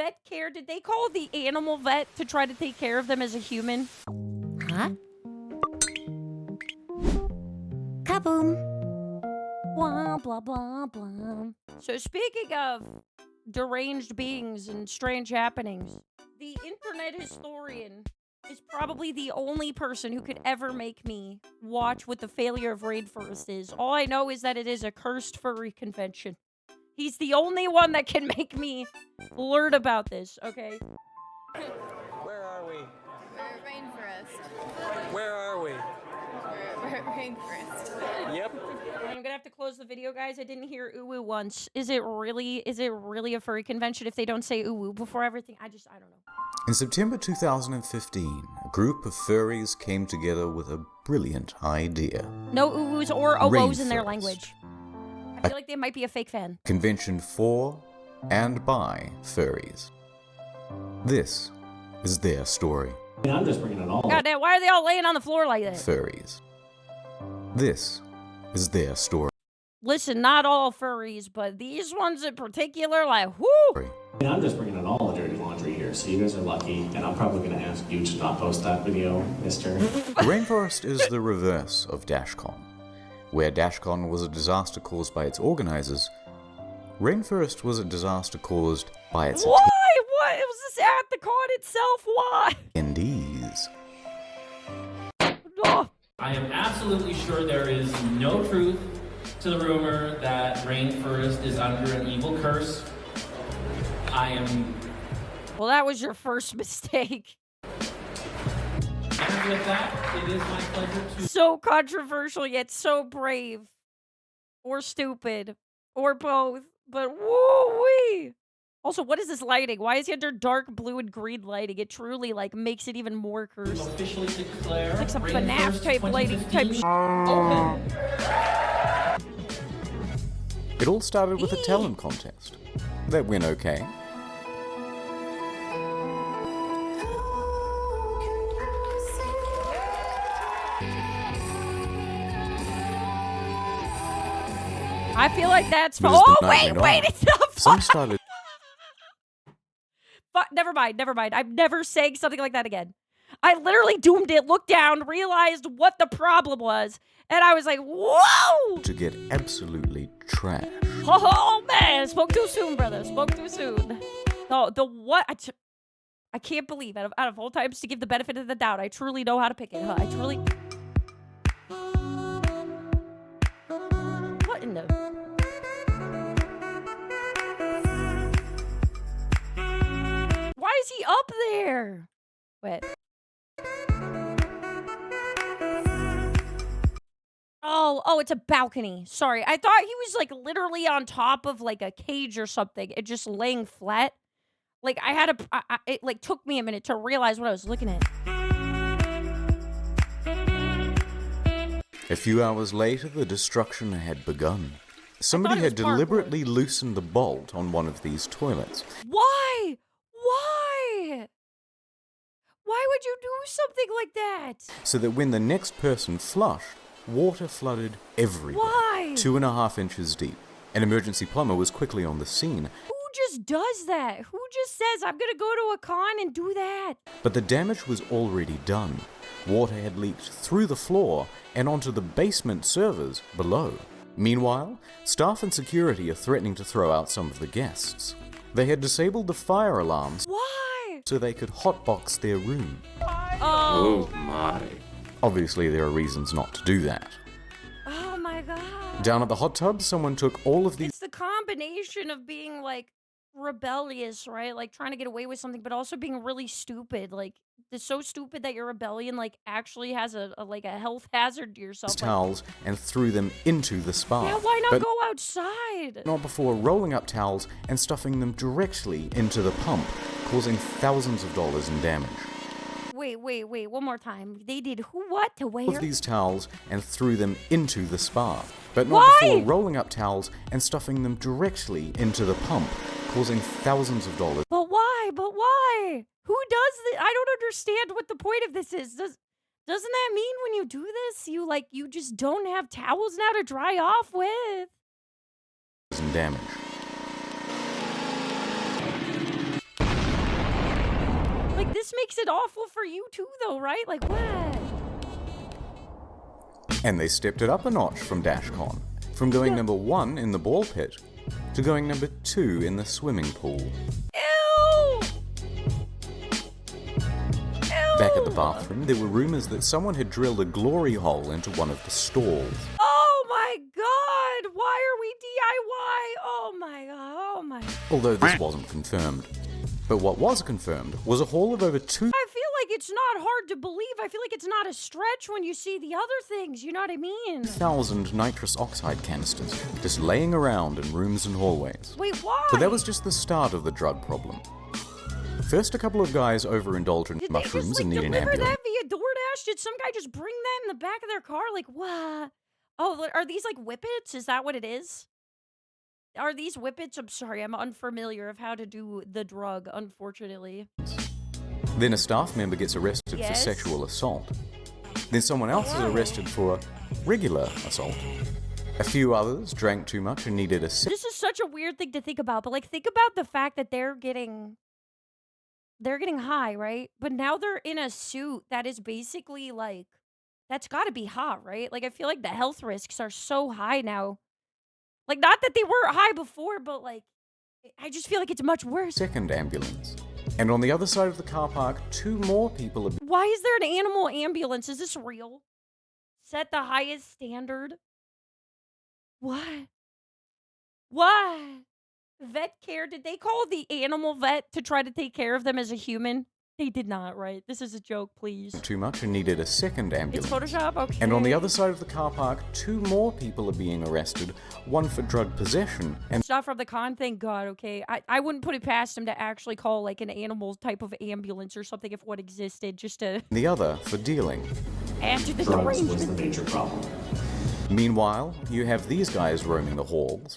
vet care? Did they call the animal vet to try to take care of them as a human? Huh? Kaboom! Blah, blah, blah, blah. So speaking of deranged beings and strange happenings, the internet historian is probably the only person who could ever make me watch what the Failure of Rainfurrest is. All I know is that it is a cursed furry convention. He's the only one that can make me learn about this, okay? Where are we? We're at Rainforest. Where are we? We're at Rainforest. Yep. I'm gonna have to close the video, guys. I didn't hear ooh-woo once. Is it really a furry convention if they don't say ooh-woo before everything? I don't know. In September 2015, a group of furries came together with a brilliant idea. No ooh-woos or oh-wohs in their Rainforest. language. I feel like they might be a fake fan. Convention for and by furries. This is their story. I'm just bringing it all. God damn, why are they all laying on the floor like that? Furries. This is their story. Listen, not all furries, but these ones in particular, like, whoo! I'm just bringing in all the dirty laundry here, so you guys are lucky, and I'm probably going to ask you to not post that video, mister. The Rainforest is the reverse of DashCon. Where DashCon was a disaster caused by its organizers, Rainforest was a disaster caused by its Why? What? Was this at the con itself? Why? attendees. Oh. I am absolutely sure there is no truth to the rumor that Rainforest is under an evil curse. I am... Well, that was your first mistake. And with that, it is my pleasure to... So controversial, yet so brave. Or stupid. Or both. But woo-wee! Also, what is this lighting? Why is he under dark blue and green lighting? It truly, like, makes it even more cursed. officially declare It's like some Rainforest FNAF type lighting type 2015 open. It all started with a talent contest. That went okay. I feel like that's But fun. as the Oh, night went wait, on, it's not Some fun. started Never mind. I'm never saying something like that again. I literally doomed it, looked down, realized what the problem was, and I was like, whoa! to get absolutely trashed. Oh, man, spoke too soon, brother. Spoke too soon. No, the what? I can't believe, out of all times to give the benefit of the doubt, I truly know how to pick it, huh? I truly... What in the... Why is he up there? Wait. Oh, it's a balcony. Sorry. I thought he was, like, literally on top of, like, a cage or something and just laying flat. Like, I had it, like, took me a minute to realize what I was looking at. A few hours later, the destruction had begun. Somebody it was had deliberately loosened the bolt on one of these toilets. Why? Why? Why would you do something like that? So that when the next person flushed, water flooded everywhere. Why? 2.5 inches deep. An emergency plumber was quickly on the scene, Who just does that? Who just says, I'm gonna go to a con and do that? but the damage was already done. Water had leaked through the floor and onto the basement servers below. Meanwhile, staff and security are threatening to throw out some of the guests. They had disabled the fire alarms Why? so they could hotbox their room. Oh my. Obviously, there are reasons not to do that. Oh my god. Down at the hot tub, someone took all of these It's the combination of being, like, rebellious, right? Like, trying to get away with something, but also being really stupid. Like, it's so stupid that your rebellion, like, actually has a health hazard to yourself. Like, towels and threw them into the spa. yeah, why not But go outside? not before rolling up towels and stuffing them directly into the pump, causing thousands of dollars in damage. Wait, one more time. They did who, what, to All where? of these towels and threw them into the spa. But not Why? before rolling up towels and stuffing them directly into the pump, causing thousands of dollars. But why? Who does this? I don't understand what the point of this is. Doesn't that mean when you do this, you just don't have towels now to dry off with? In damage. makes it awful for you too, though, right? Like, what? And they stepped it up a notch from DashCon, from going number 1 in the ball pit to going number 2 in the swimming pool. Ew! Back at the bathroom, there were rumors that someone had drilled a glory hole into one of the stalls. Oh my god! Why are we DIY? Oh my god, oh my... Although this wasn't confirmed. But what was confirmed was a haul of over 2,000 I feel like it's not hard to believe. I feel like it's not a stretch when you see the other things, you know what I mean? nitrous oxide canisters just laying around in rooms and hallways. Wait, why? But that was just the start of the drug problem. First, a couple of guys overindulged in Did mushrooms they just, and need an deliver ambulance. that via DoorDash? Did some guy just bring that in the back of their car? Like, what? Oh, are these like whippets? Is that what it is? Are these whippets? I'm sorry, I'm unfamiliar of how to do the drug, unfortunately. Then a staff member gets arrested for Yes? sexual assault. Then someone else is arrested for regular assault. A few others drank too much and needed a This is such a weird thing to think about, but like think about the fact that they're getting high, right? But now they're in a suit that is basically like, that's gotta be hot, right? Like I feel like the health risks are so high now. Like not that they weren't high before, but like, I just feel like it's much worse. second ambulance. And on the other side of the car park, 2 more people are Why is there an animal ambulance? Is this real? Set the highest standard? What? What? Vet care? Did they call the animal vet to try to take care of them as a human? They did not, right? This is a joke, please. too much and needed a second It's ambulance. Photoshop? Okay. And on the other side of the car park, 2 more people are being arrested, one for drug possession and It's not from the con, thank God, okay? I wouldn't put it past him to actually call, like, an animal type of ambulance or something if one existed, just to the other for dealing. add to the Drugs was the derangement. major problem. Meanwhile, you have these guys roaming the halls.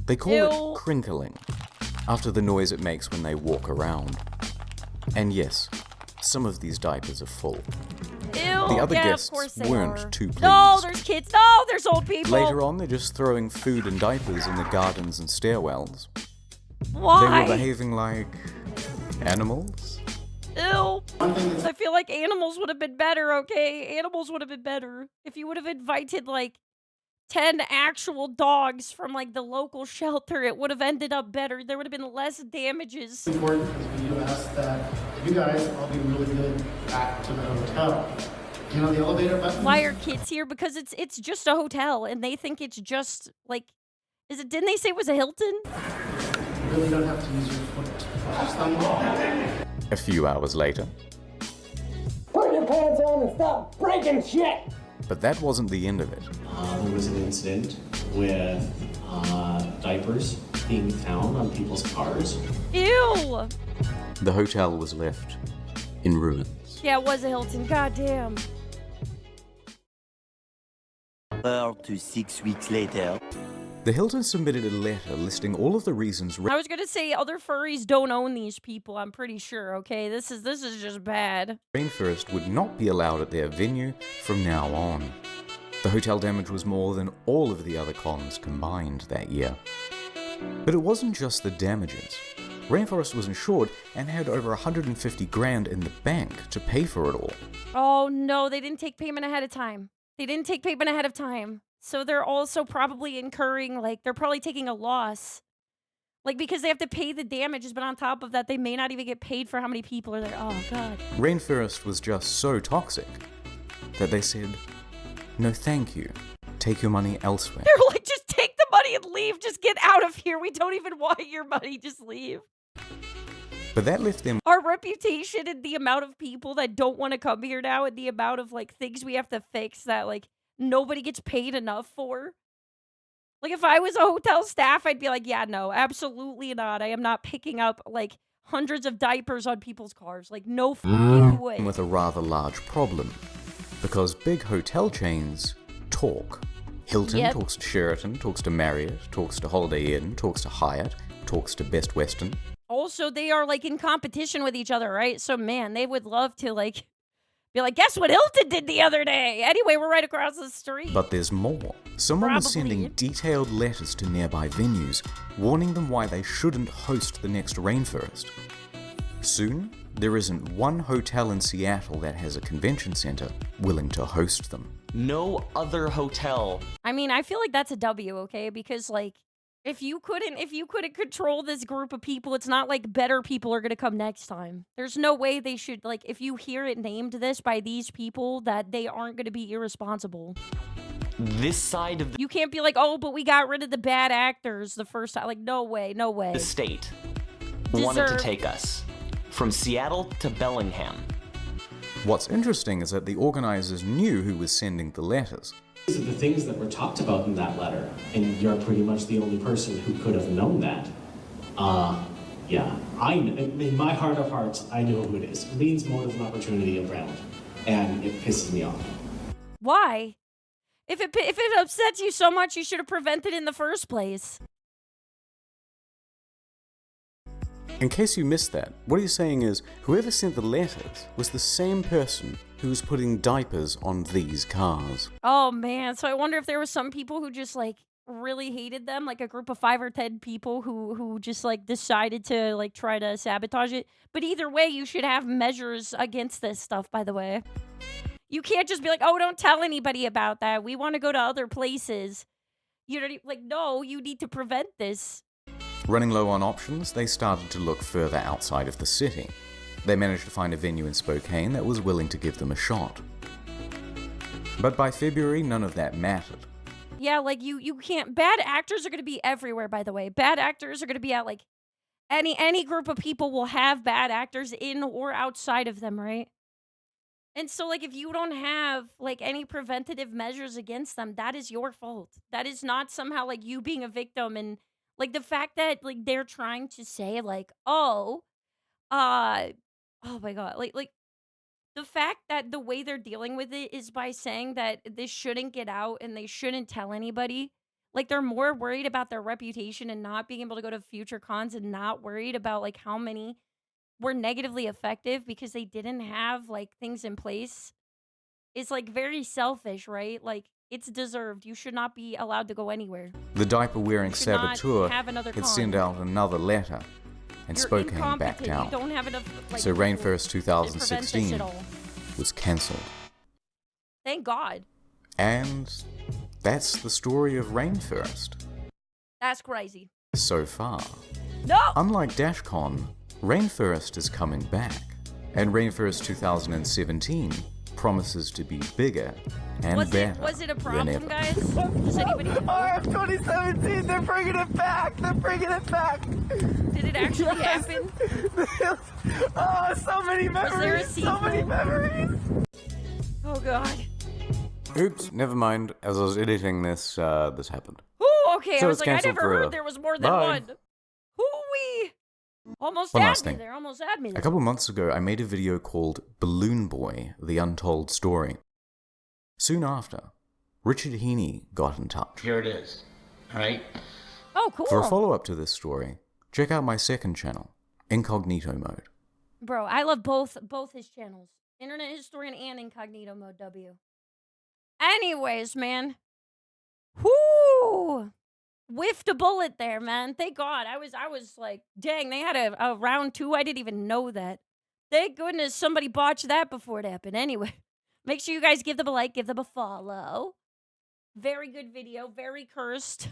They call Ew. it crinkling, after the noise it makes when they walk around. And yes, some of these diapers are full. Ew, The other yeah, guests of course they weren't are. too No, pleased. there's kids. No, there's old people. Later on, they're just throwing food and diapers in the gardens and stairwells. They Why? were behaving like animals. Ew. I feel like animals would have been better, okay? Animals would have been better. If you would have invited, like, 10 actual dogs from, like, the local shelter, it would have ended up better. There would have been less damages. Important because we do ask that you guys all be really good back to the hotel. You know the elevator button? Why are kids here? Because it's just a hotel, and they think it's just, like... Didn't they say it was a Hilton? You really don't have to use your foot. Just thumb. A few hours later. Put your pants on and stop breaking shit! But that wasn't the end of it. There was an incident with diapers being found on people's cars. Ew! The hotel was left in ruins. Yeah, it was a Hilton. Goddamn. 4 to 6 weeks later. The Hilton submitted a letter listing all of the reasons I was gonna say other furries don't own these people, I'm pretty sure, okay? This is just bad. Rainfurrest would not be allowed at their venue from now on. The hotel damage was more than all of the other cons combined that year. But it wasn't just the damages. Rainforest was insured and had over 150 grand in the bank to pay for it all. Oh no, they didn't take payment ahead of time. They didn't take payment ahead of time. So they're also probably incurring, like, they're probably taking a loss. Like, because they have to pay the damages, but on top of that, they may not even get paid for how many people are there. Oh, God. Rainforest was just so toxic that they said, no thank you, take your money elsewhere. They're like, just take the money and leave. Just get out of here. We don't even want your money. Just leave. But that left them Our reputation and the amount of people that don't want to come here now and the amount of, like, things we have to fix that, like, nobody gets paid enough for. Like, if I was a hotel staff, I'd be like, yeah, no, absolutely not. I am not picking up, like, hundreds of diapers on people's cars. Like, no fucking way. with a rather large problem. Because big hotel chains talk. Hilton Yep. talks to Sheraton, talks to Marriott, talks to Holiday Inn, talks to Hyatt, talks to Best Western. Also, they are, like, in competition with each other, right? So, man, they would love to, like, be like, guess what Hilton did the other day? Anyway, we're right across the street. But there's more. Someone was sending Probably. detailed letters to nearby venues, warning them why they shouldn't host the next Rainforest. Soon, there isn't one hotel in Seattle that has a convention center willing to host them. No other hotel. I mean, I feel like that's a W, okay? Because like, if you couldn't control this group of people, it's not like better people are gonna come next time. There's no way they should, like, if you hear it named this by these people, that they aren't gonna be irresponsible. This side of You can't be like, oh, but we got rid of the bad actors the first time. Like, no way, no way. the state wanted to Deserved. take us from Seattle to Bellingham. What's interesting is that the organizers knew who was sending the letters. These are the things that were talked about in that letter, and you're pretty much the only person who could have known that. Yeah, in my heart of hearts, I know who it is. Lean's motive and opportunity around, and it pisses me off. Why? If it upsets you so much, you should have prevented it in the first place. In case you missed that, what he's saying is whoever sent the letters was the same person who was putting diapers on these cars. Oh man, so I wonder if there was some people who just like really hated them, like a group of 5 or 10 people who just like decided to like try to sabotage it. But either way, you should have measures against this stuff, by the way. You can't just be like, "Oh, don't tell anybody about that. We want to go to other places." You know, like, no, you need to prevent this. Running low on options, they started to look further outside of the city. They managed to find a venue in Spokane that was willing to give them a shot. But by February, none of that mattered. Yeah, like you can't. Bad actors are going to be everywhere, by the way. Bad actors are going to be at like any group of people will have bad actors in or outside of them, right? And so like if you don't have like any preventative measures against them, that is your fault. That is not somehow like you being a victim. And like the fact that like they're trying to say like, "Oh, oh my god." Like the fact that the way they're dealing with it is by saying that this shouldn't get out and they shouldn't tell anybody. Like they're more worried about their reputation and not being able to go to future cons and not worried about like how many were negatively effective because they didn't have like things in place. It's like very selfish, right? Like it's deserved. You should not be allowed to go anywhere. The diaper-wearing You should not saboteur have another had con. sent out another letter, and You're Spokane incompetent. backed out. You don't have enough like So people Rainfurrest to prevent this 2016 at all. was cancelled. Thank God. And that's the story of Rainfurrest That's crazy. so far. No! Unlike DashCon, Rainfurrest is coming back, and Rainfurrest 2017 promises to be bigger and better Was it a than problem, ever. guys? Does anybody know? RF 2017, they're bringing it back. They're bringing it back. Did it actually happen? Oh, so many Was there a memories. So many sequel? memories. Oh God. Oops, never mind. As I was editing this, this happened. Ooh, okay. So I it's was like, I cancelled never heard forever. there was more than Bye. one. Hoo-wee. Almost One had last me thing. there. Almost had me there. A couple months ago, I made a video called Balloon Boy, The Untold Story. Soon after, Richard Heaney got in touch. Here it is. All right. Oh, cool. For a follow-up to this story, check out my second channel, Incognito Mode. Bro, I love both his channels. Internet Historian and Incognito Mode W. Anyways, man. Whoo! Whiffed a bullet there, man. Thank God. I was like, dang, they had a round 2. I didn't even know that. Thank goodness somebody botched that before it happened. Anyway, make sure you guys give them a like, give them a follow. Very good video, very cursed.